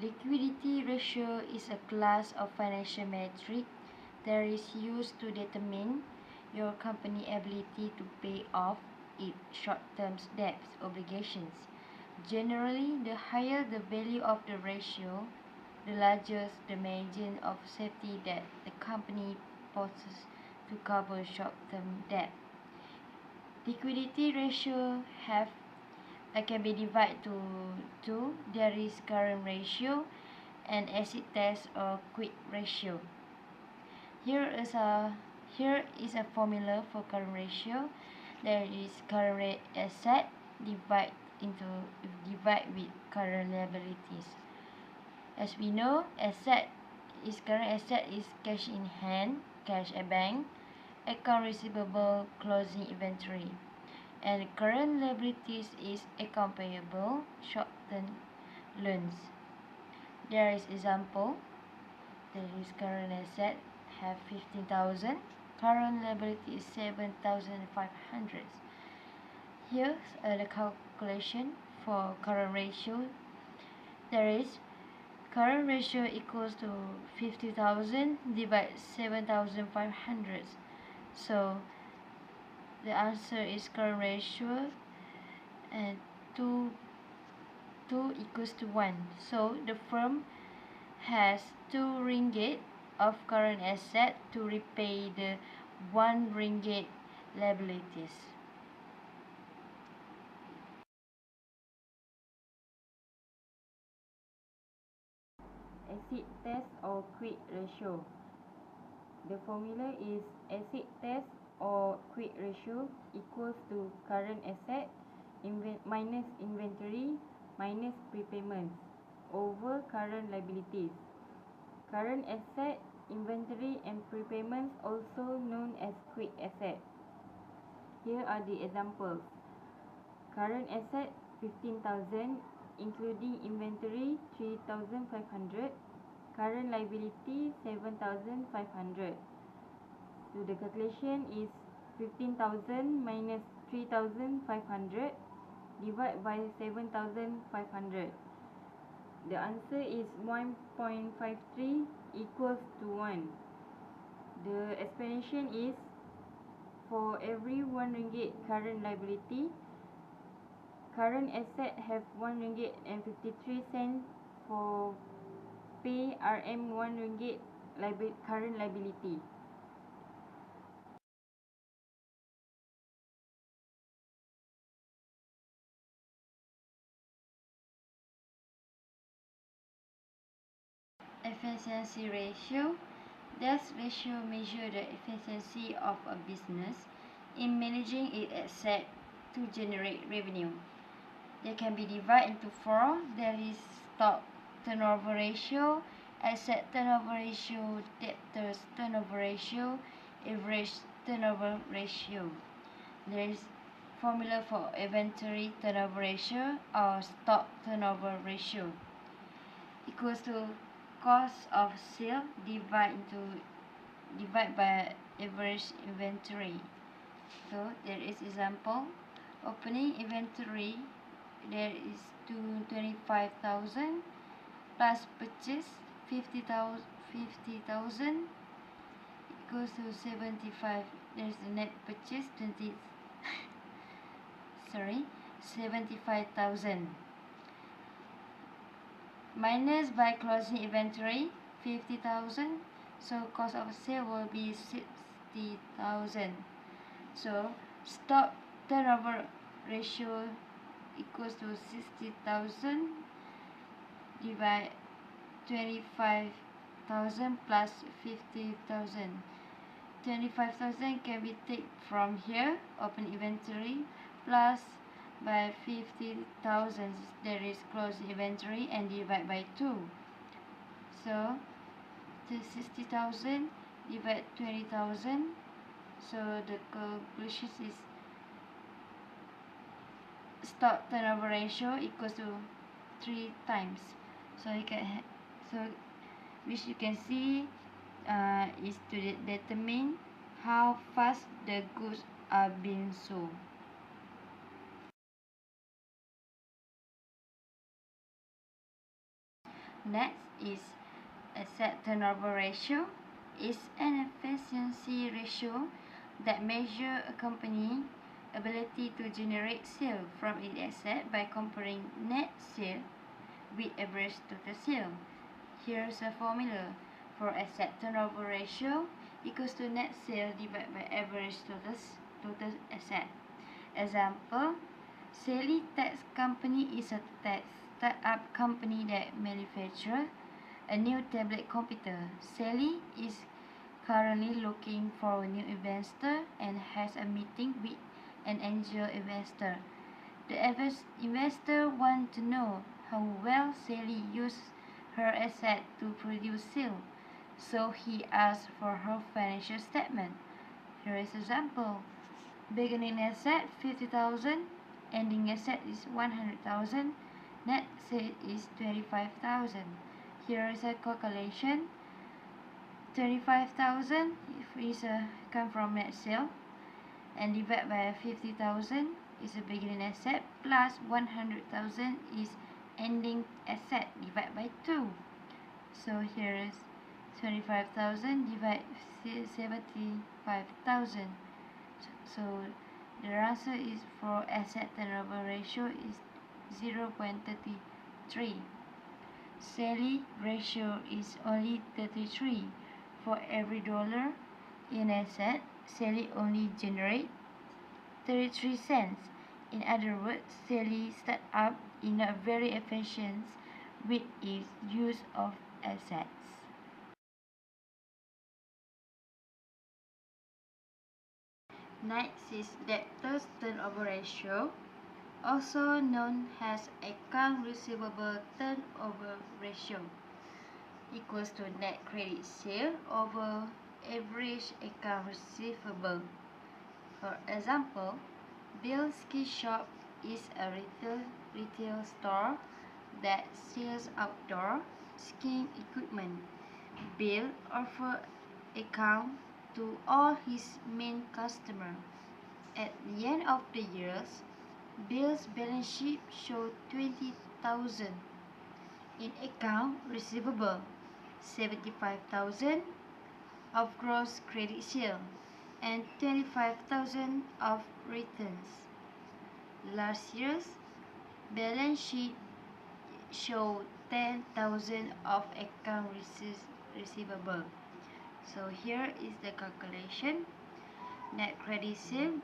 Liquidity ratio is a class of financial metric that is used to determine your company's ability to pay off its short-term debt obligations. Generally, the higher the value of the ratio, the larger the margin of safety that the company possesses to cover short-term debt. Liquidity ratio can be divided to two. There is current ratio and acid test or quick ratio. Here is a formula for current ratio. There is current asset divide with current liabilities. As we know, current asset is cash in hand, cash at bank, account receivable, closing inventory, and current liabilities is account payable, short-term loans. There is example. There is current asset have 15,000, current liability is 7,500. Here's the calculation for current ratio. There is current ratio equals to 50,000 divided 7,500. So the answer is current ratio and 2 equals to 1. So the firm has 2 ringgit of current asset to repay the 1 ringgit liabilities. Acid test or quick ratio. The formula is acid test or quick ratio equals to current asset minus inventory minus prepayments over current liabilities. Current asset, inventory and prepayments also known as quick asset. Here are the examples. Current asset 15,000 including inventory 3,500, current liability 7,500. So the calculation is 15,000 minus 3,500 divided by 7,500. The answer is 1.53 equals to 1. The explanation is for every 1 ringgit current liability, current asset have 1 ringgit and 53 cents for pay RM 1 ringgit current liability. Efficiency ratio. This ratio measures the efficiency of a business in managing its assets to generate revenue. They can be divided into 4. There is stock turnover ratio, asset turnover ratio, debtors turnover ratio, average turnover ratio. There is formula for inventory turnover ratio or stock turnover ratio equals to cost of sale divide by average inventory. So there is example. Opening inventory, there is 25,000 plus purchase 50,000 equals to 75. There's the net purchase 75,000 minus by closing inventory 50,000. So cost of sale will be 60,000. So stock turnover ratio equals to 60,000 divide 25,000 plus 50,000. 25,000 can be taken from here, open inventory, plus by 50,000 there is closed inventory and divide by 2. So the 60,000 divide 20,000. So the conclusion is stock turnover ratio equals to 3 times. So which you can see is to determine how fast the goods are being sold. Next is asset turnover ratio. Is an efficiency ratio that measures a company's ability to generate sales from its asset by comparing net sales with average total sales. Here's a formula for asset turnover ratio equals to net sales divided by average total asset. Example, Sally Tax Company is a tax startup company that manufactures a new tablet computer. Sally is currently looking for a new investor and has a meeting with an angel investor. The investor wants to know how well Sally uses her asset to produce sales, so he asks for her financial statement. Here is an example. Beginning asset 50,000, ending asset is 100,000, net sale is 25,000. Here is a calculation. 25,000 is come from net sale, and divided by 50,000 is a beginning asset, plus 100,000 is ending asset divided by 2. So here is 25,000 divided 75,000. So the answer is for asset turnover ratio is 0.33. Sally ratio is only 33. For every dollar in asset, Sally only generates 33 cents. In other words, Sally starts up in a very efficient with its use of assets. Next is debtors turnover ratio, also known as account receivable turnover ratio, equals to net credit sale over average account receivable. For example, Bill's Ski Shop is a retail store that sells outdoor skiing equipment. Bill offers account to all his main customers. At the end of the year, Bill's balance sheet showed 20,000 in account receivable, 75,000 of gross credit sale, and 25,000 of returns. Last year's balance sheet showed 10,000 of account receivable. So here is the calculation. Net credit sale.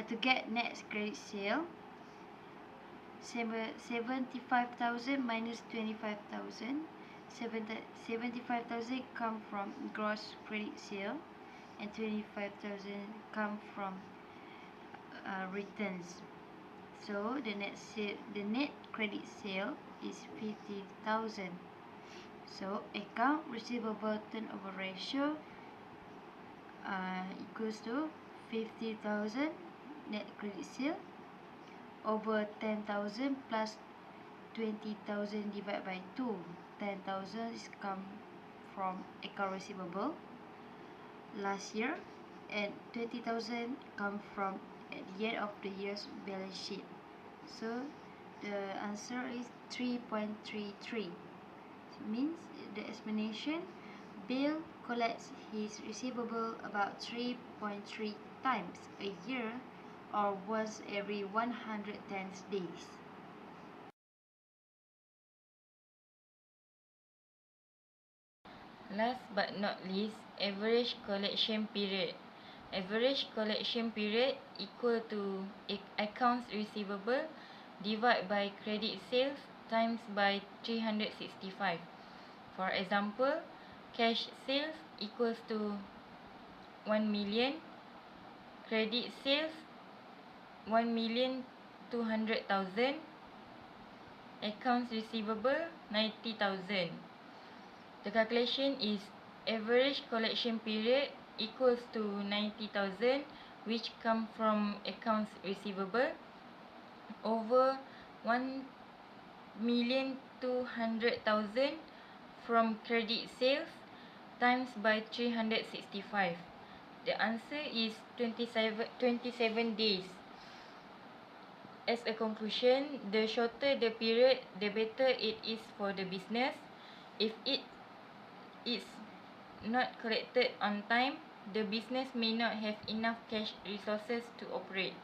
To get net credit sale, 75,000 minus 25,000. 75,000 come from gross credit sale, and 25,000 come from returns. So the net credit sale is 50,000. So account receivable turnover ratio equals to 50,000 net credit sale over 10,000 plus 20,000 divided by 2. 10,000 is come from account receivable last year, and 20,000 come from at the end of the year's balance sheet. So the answer is 3.33. Means the explanation, Bill collects his receivable about 3.3 times a year, or once every 110 days. Last but not least, average collection period. Average collection period equal to accounts receivable divided by credit sales times by 365. For example, cash sales equals to 1 million, credit sales 1,200,000, accounts receivable 90,000. The calculation is average collection period equals to 90,000, which come from accounts receivable, over 1,200,000 from credit sales times by 365. The answer is 27 days. As a conclusion, the shorter the period, the better it is for the business. If it is not collected on time, the business may not have enough cash resources to operate.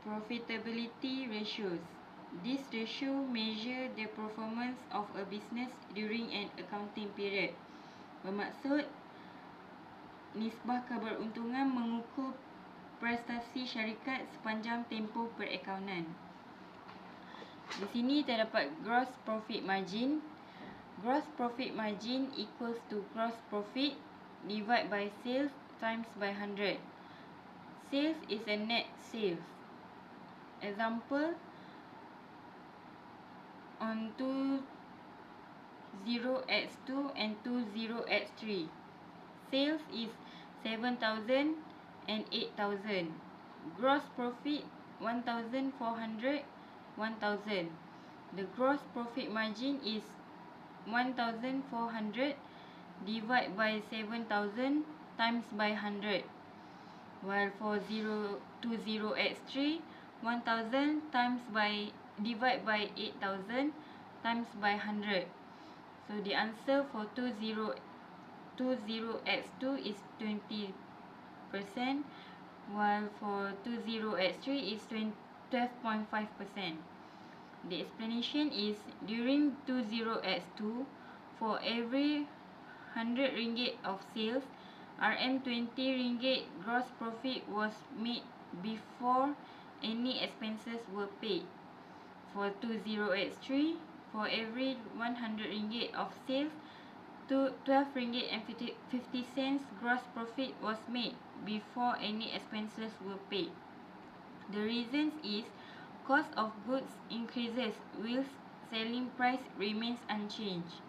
Profitability ratios. This ratio measure the performance of a business during an accounting period. Bermaksud, nisbah keberuntungan mengukur prestasi syarikat sepanjang tempoh perakaunan. Di sini terdapat gross profit margin. Gross profit margin equals to gross profit divided by sales times by 100. Sales is a net sales. Example, on 20x2 and 20x3, sales is 7,000 and 8,000. Gross profit 1,400, 1,000. The gross profit margin is 1,400 divided by 7,000 times by 100. While for 20x3, 1,000 times by divided by 8,000 times by 100. So the answer for 20x2 is 20%, while for 20x3 is 12.5%. The explanation is, during 20x2, for every 100 ringgit of sales, Rm20 ringgit gross profit was made before any expenses were paid. For 20x3, for every 100 ringgit of sales, 12 ringgit and 50 cents gross profit was made before any expenses were paid. The reasons is, cost of goods increases whilst selling price remains unchanged.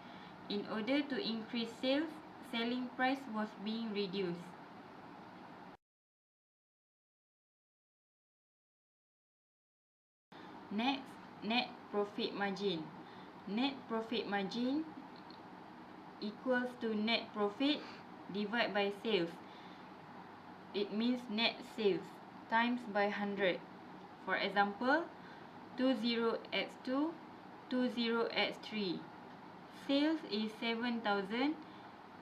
In order to increase sales, selling price was being reduced. Next, net profit margin. Net profit margin equals to net profit divided by sales. It means net sales times by 100. For example, 20x2, 20x3. Sales is 7,000,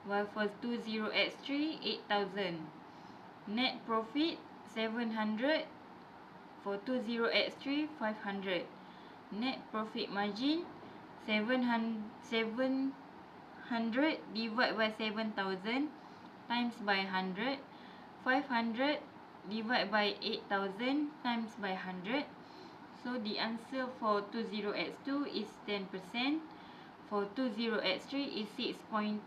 while for 20x3, 8,000. Net profit 700, for 20x3, 500. Net profit margin 700 divided by 7,000 times by 100. 500 divided by 8,000 times by 100. So the answer for 20x2 is 10%. For 20x3 is 6.25%.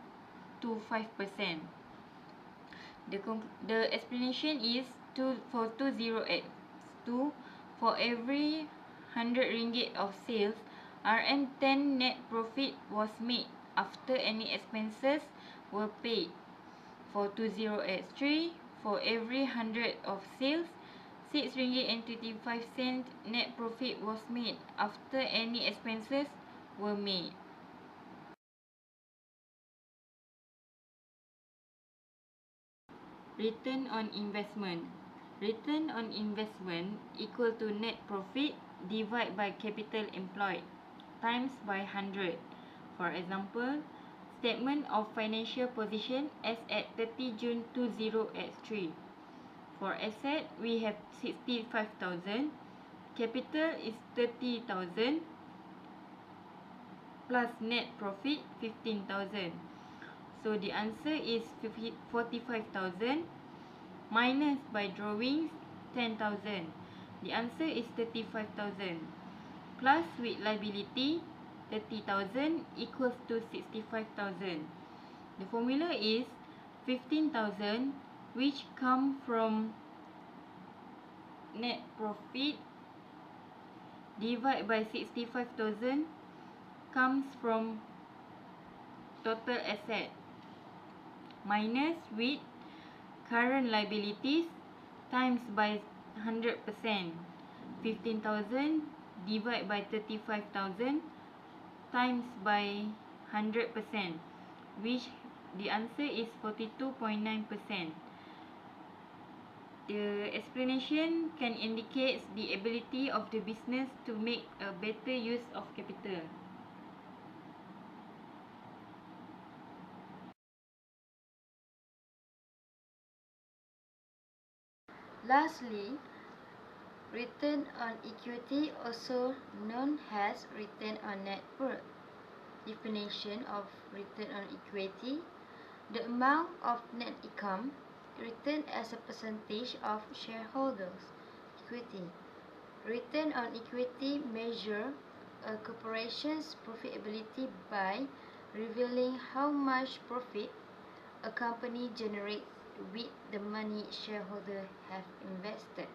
The explanation is, for 20x2, for every 100 ringgit of sales, Rm10 net profit was made after any expenses were paid. For 20x3, for every 100 of sales, 6 ringgit and 25 cents net profit was made after any expenses were made. Return on investment. Return on investment equal to net profit divided by capital employed times by 100. For example, statement of financial position as at 30 June 20x3. For asset, we have 65,000. Capital is 30,000 plus net profit 15,000. So the answer is 45,000 minus by drawings 10,000. The answer is 35,000. Plus with liability 30,000 equals to 65,000. The formula is 15,000, which come from net profit, divided by 65,000 comes from total asset, minus with current liabilities times by 100%. 15,000 divided by 35,000 times by 100%, which the answer is 42.9%. The explanation can indicate the ability of the business to make a better use of capital. Lastly, return on equity, also known as return on net worth. Definition of return on equity: the amount of net income returned as a percentage of shareholders' equity. Return on equity measures a corporation's profitability by revealing how much profit a company generates with the money shareholders have invested.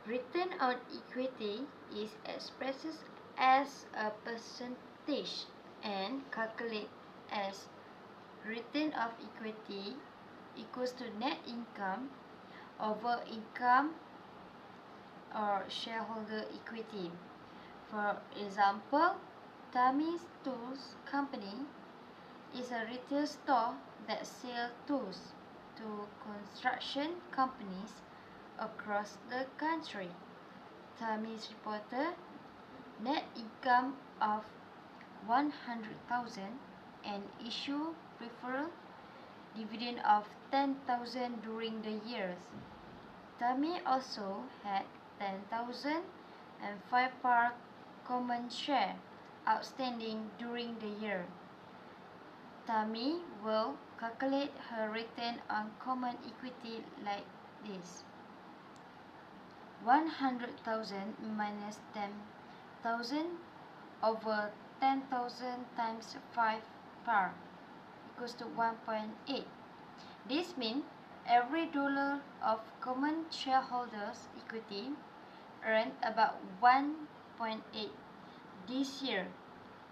Return on equity is expressed as a percentage and calculated as return of equity equals to net income over income or shareholder equity. For example, Tammy's Tools Company is a retail store that sells tools to construction companies across the country. Tammy's reported net income of 100,000 and issued preferred dividend of 10,000 during the years. Tammy also had 10,005 par common share outstanding during the year. Tammy will calculate her return on common equity like this: 100,000 minus 10,000 over 10,000 times 5 par equals to 1.8. This means every dollar of common shareholders' equity earned about 1.8 this year.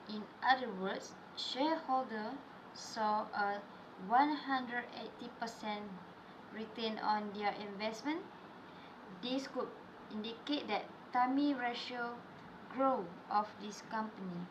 In other words, shareholders saw a 180% return on their investment. This could indicate that Tammy ratio growth of this company.